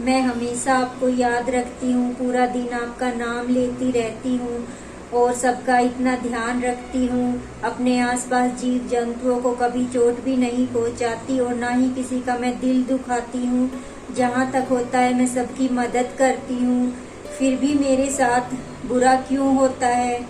मैं हमेशा आपको याद रखती हूँ, पूरा दिन आपका नाम लेती रहती हूँ और सबका इतना ध्यान रखती हूँ। अपने आसपास जीव जंतुओं को कभी चोट भी नहीं पहुँचाती और ना ही किसी का मैं दिल दुखाती हूँ। जहाँ तक होता है मैं सबकी मदद करती हूँ। फिर भी मेरे साथ बुरा क्यों होता है,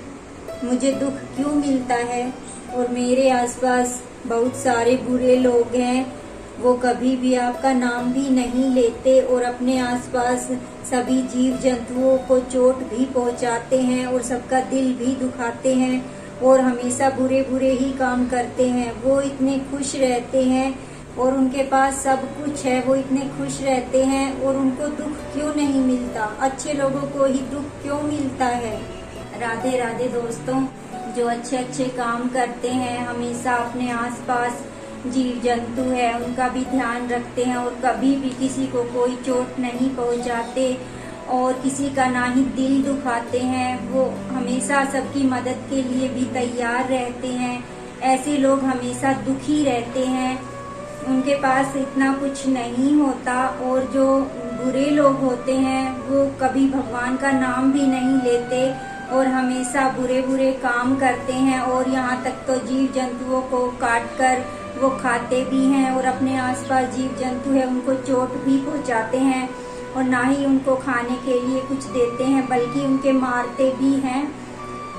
मुझे दुख क्यों मिलता है? और मेरे आसपास बहुत सारे बुरे लोग हैं, वो कभी भी आपका नाम भी नहीं लेते और अपने आसपास सभी जीव जंतुओं को चोट भी पहुंचाते हैं और सबका दिल भी दुखाते हैं और हमेशा बुरे बुरे ही काम करते हैं। वो इतने खुश रहते हैं और उनके पास सब कुछ है, वो इतने खुश रहते हैं और उनको दुख क्यों नहीं मिलता? अच्छे लोगों को ही दुख क्यों मिलता है? राधे राधे दोस्तों। जो अच्छे अच्छे काम करते हैं, हमेशा अपने आसपास जीव जंतु है उनका भी ध्यान रखते हैं और कभी भी किसी को कोई चोट नहीं पहुंचाते और किसी का ना ही दिल दुखाते हैं। वो हमेशा सबकी मदद के लिए भी तैयार रहते हैं। ऐसे लोग हमेशा दुखी रहते हैं, उनके पास इतना कुछ नहीं होता। और जो बुरे लोग होते हैं वो कभी भगवान का नाम भी नहीं लेते और हमेशा बुरे बुरे काम करते हैं और यहाँ तक तो जीव जंतुओं को काट कर वो खाते भी हैं और अपने आसपास जीव जंतु है उनको चोट भी पहुँचाते हैं और ना ही उनको खाने के लिए कुछ देते हैं बल्कि उनके मारते भी हैं।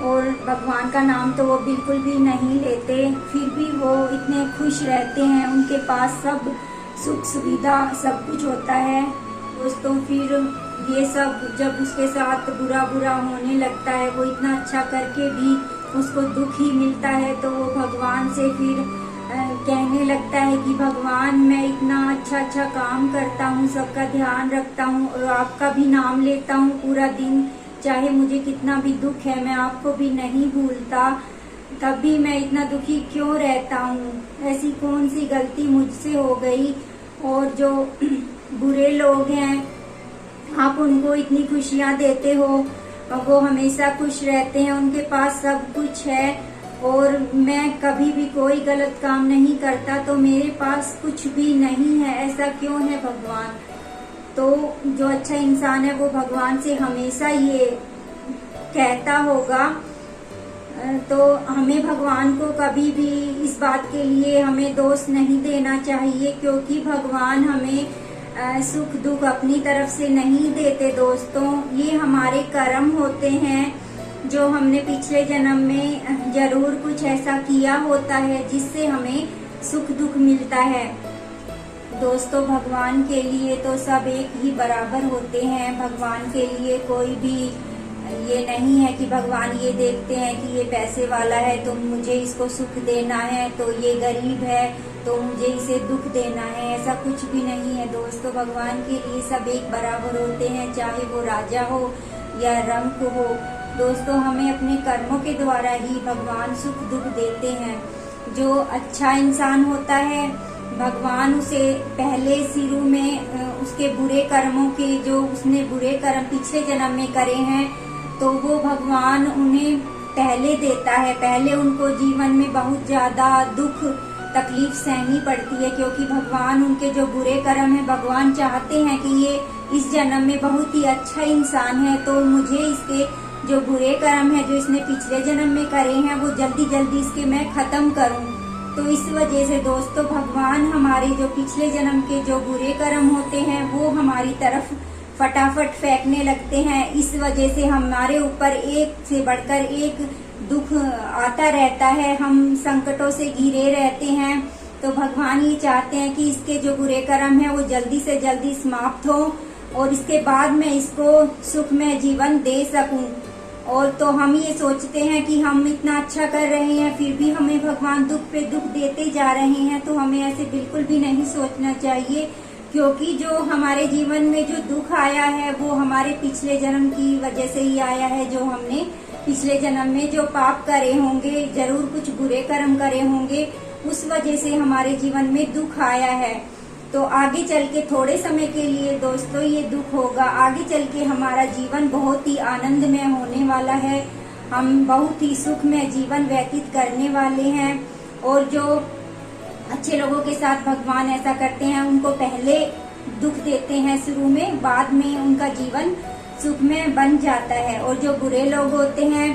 और भगवान का नाम तो वो बिल्कुल भी नहीं लेते, फिर भी वो इतने खुश रहते हैं, उनके पास सब सुख सुविधा सब कुछ होता है। दोस्तों फिर ये सब जब उसके साथ बुरा बुरा होने लगता है, वो इतना अच्छा करके भी उसको दुख ही मिलता है, तो वो भगवान से फिर कहने लगता है कि भगवान मैं इतना अच्छा अच्छा काम करता हूँ, सबका ध्यान रखता हूँ और आपका भी नाम लेता हूँ पूरा दिन, चाहे मुझे कितना भी दुख है मैं आपको भी नहीं भूलता, तब भी मैं इतना दुखी क्यों रहता हूँ? ऐसी कौन सी गलती मुझसे हो गई? और जो बुरे लोग हैं आप उनको इतनी खुशियाँ देते हो, वो हमेशा खुश रहते हैं, उनके पास सब कुछ है और मैं कभी भी कोई गलत काम नहीं करता तो मेरे पास कुछ भी नहीं है। ऐसा क्यों है भगवान? तो जो अच्छा इंसान है वो भगवान से हमेशा ये कहता होगा। तो हमें भगवान को कभी भी इस बात के लिए हमें दोष नहीं देना चाहिए, क्योंकि भगवान हमें सुख दुख अपनी तरफ से नहीं देते दोस्तों। ये हमारे कर्म होते हैं जो हमने पिछले जन्म में जरूर कुछ ऐसा किया होता है जिससे हमें सुख दुख मिलता है। दोस्तों भगवान के लिए तो सब एक ही बराबर होते हैं। भगवान के लिए कोई भी ये नहीं है कि भगवान ये देखते हैं कि ये पैसे वाला है तो मुझे इसको सुख देना है, तो ये गरीब है तो मुझे इसे दुख देना है। ऐसा कुछ भी नहीं है दोस्तों। भगवान के लिए सब एक बराबर होते हैं, चाहे वो राजा हो या रंक हो। दोस्तों हमें अपने कर्मों के द्वारा ही भगवान सुख दुख देते हैं। जो अच्छा इंसान होता है भगवान उसे पहले शुरू में उसके बुरे कर्मों के जो उसने बुरे कर्म पिछले जन्म में करे हैं तो वो भगवान उन्हें पहले देता है। पहले उनको जीवन में बहुत ज्यादा दुख तकलीफ सहनी पड़ती है, क्योंकि भगवान उनके जो बुरे कर्म है भगवान चाहते हैं कि ये इस जन्म में बहुत ही अच्छा इंसान है तो मुझे इसके जो बुरे कर्म है जो इसने पिछले जन्म में करे हैं वो जल्दी जल्दी इसके मैं खत्म करूं। तो इस वजह से दोस्तों भगवान हमारे जो पिछले जन्म के जो बुरे कर्म होते हैं वो हमारी तरफ फटाफट फेंकने लगते हैं। इस वजह से हमारे ऊपर एक से बढ़कर एक दुख आता रहता है, हम संकटों से घिरे रहते हैं। तो भगवान ये चाहते हैं कि इसके जो बुरे कर्म है वो जल्दी से जल्दी समाप्त हो और इसके बाद मैं इसको सुखमय जीवन दे सकूं। और तो हम ये सोचते हैं कि हम इतना अच्छा कर रहे हैं फिर भी हमें भगवान दुख पे दुख देते जा रहे हैं, तो हमें ऐसे बिल्कुल भी नहीं सोचना चाहिए, क्योंकि जो हमारे जीवन में जो दुख आया है वो हमारे पिछले जन्म की वजह से ही आया है। जो हमने पिछले जन्म में जो पाप करे होंगे, जरूर कुछ बुरे कर्म करे होंगे, उस वजह से हमारे जीवन में दुख आया है। तो आगे चल के थोड़े समय के लिए दोस्तों ये दुख होगा, आगे चल के हमारा जीवन बहुत ही आनंदमय होने वाला है, हम बहुत ही सुखमय जीवन व्यतीत करने वाले हैं। और जो अच्छे लोगों के साथ भगवान ऐसा करते हैं उनको पहले दुख देते हैं शुरू में, बाद में उनका जीवन सुख में बन जाता है। और जो बुरे लोग होते हैं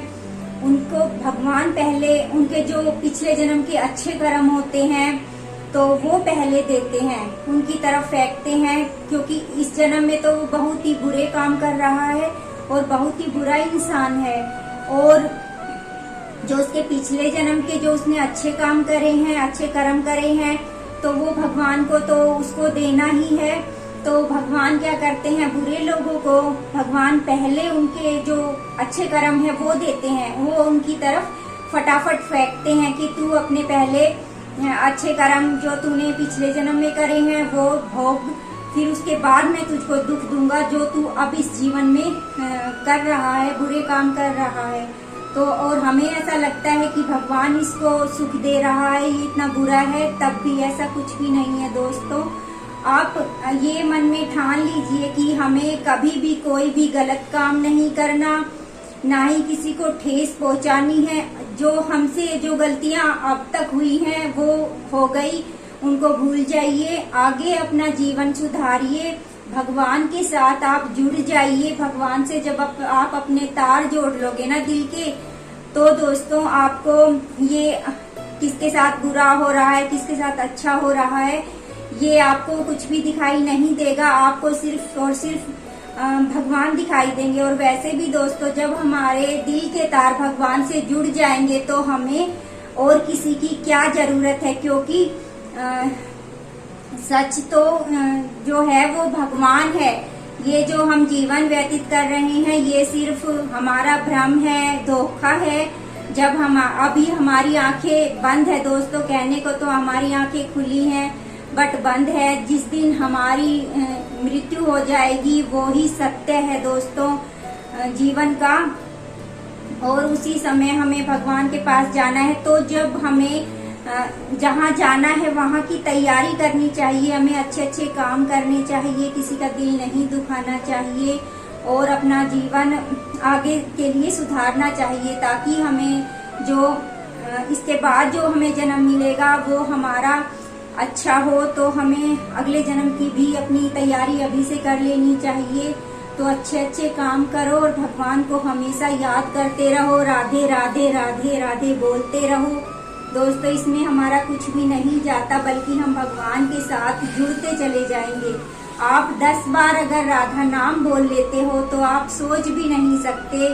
उनको भगवान पहले उनके जो पिछले जन्म के अच्छे कर्म होते हैं तो वो पहले देते हैं, उनकी तरफ फेंकते हैं, क्योंकि इस जन्म में तो वो बहुत ही बुरे काम कर रहा है और बहुत ही बुरा इंसान है। और जो उसके पिछले जन्म के जो उसने अच्छे काम करे हैं, अच्छे कर्म करे हैं, तो वो भगवान को तो उसको देना ही है। तो भगवान क्या करते हैं, बुरे लोगों को भगवान पहले उनके जो अच्छे कर्म है वो देते हैं, वो उनकी तरफ फटाफट फेंकते हैं कि तू अपने पहले अच्छे कर्म जो तूने पिछले जन्म में करे हैं वो भोग, फिर उसके बाद मैं तुझको दुख दूंगा जो तू अब इस जीवन में कर रहा है, बुरे काम कर रहा है। तो और हमें ऐसा लगता है कि भगवान इसको सुख दे रहा है, ये इतना बुरा है, तब भी ऐसा कुछ भी नहीं है दोस्तों। आप ये मन में ठान लीजिए कि हमें कभी भी कोई भी गलत काम नहीं करना, ना ही किसी को ठेस पहुंचानी है। जो हमसे जो गलतियां अब तक हुई हैं वो हो गई, उनको भूल जाइए, आगे अपना जीवन सुधारिए, भगवान के साथ आप जुड़ जाइए। भगवान से जब आप अपने तार जोड़ लोगे ना दिल के, तो दोस्तों आपको ये किसके साथ बुरा हो रहा है, किसके साथ अच्छा हो रहा है, ये आपको कुछ भी दिखाई नहीं देगा। आपको सिर्फ और सिर्फ भगवान दिखाई देंगे। और वैसे भी दोस्तों जब हमारे दिल के तार भगवान से जुड़ जाएंगे तो हमें और किसी की क्या जरूरत है, क्योंकि सच तो जो है वो भगवान है। ये जो हम जीवन व्यतीत कर रहे हैं ये सिर्फ हमारा भ्रम है, धोखा है। जब हम अभी हमारी आंखें बंद है दोस्तों, कहने को तो हमारी आंखें खुली हैं बट बंद है। जिस दिन हमारी मृत्यु हो जाएगी वो ही सत्य है दोस्तों जीवन का, और उसी समय हमें भगवान के पास जाना है। तो जब हमें जहाँ जाना है वहाँ की तैयारी करनी चाहिए, हमें अच्छे अच्छे काम करने चाहिए, किसी का दिल नहीं दुखाना चाहिए और अपना जीवन आगे के लिए सुधारना चाहिए, ताकि हमें जो इसके बाद जो हमें जन्म मिलेगा वो हमारा अच्छा हो। तो हमें अगले जन्म की भी अपनी तैयारी अभी से कर लेनी चाहिए। तो अच्छे अच्छे काम करो और भगवान को हमेशा याद करते रहो, राधे राधे राधे राधे बोलते रहो दोस्तों। इसमें हमारा कुछ भी नहीं जाता, बल्कि हम भगवान के साथ जुड़ते चले जाएंगे। आप 10 बार अगर राधा नाम बोल लेते हो तो आप सोच भी नहीं सकते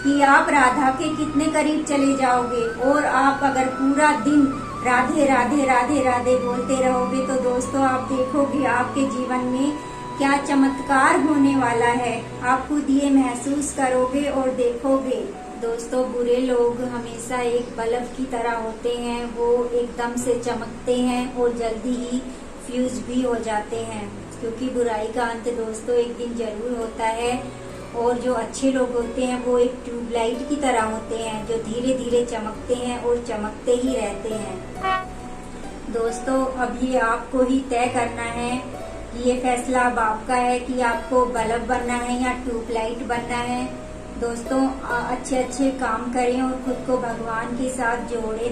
कि आप राधा के कितने करीब चले जाओगे। और आप अगर पूरा दिन राधे राधे राधे राधे बोलते रहोगे तो दोस्तों आप देखोगे आपके जीवन में क्या चमत्कार होने वाला है। आप खुद ये महसूस करोगे और देखोगे। दोस्तों बुरे लोग हमेशा एक बल्ब की तरह होते हैं, वो एकदम से चमकते हैं और जल्दी ही फ्यूज भी हो जाते हैं, क्योंकि बुराई का अंत दोस्तों एक दिन जरूर होता है। और जो अच्छे लोग होते हैं वो एक ट्यूबलाइट की तरह होते हैं, जो धीरे धीरे चमकते हैं और चमकते ही रहते हैं। दोस्तों अब ये आपको ही तय करना है कि ये फैसला अब आपका है कि आपको बल्ब बनना है या ट्यूबलाइट बनना है। दोस्तों अच्छे अच्छे काम करें और खुद को भगवान के साथ जोड़े।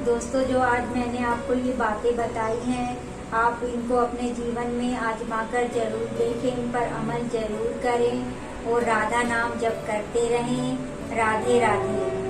दोस्तों जो आज मैंने आपको ये बातें बताई हैं, आप इनको अपने जीवन में आजमा कर जरूर देखें, इन पर अमल जरूर करें और राधा नाम जप करते रहें। राधे राधे।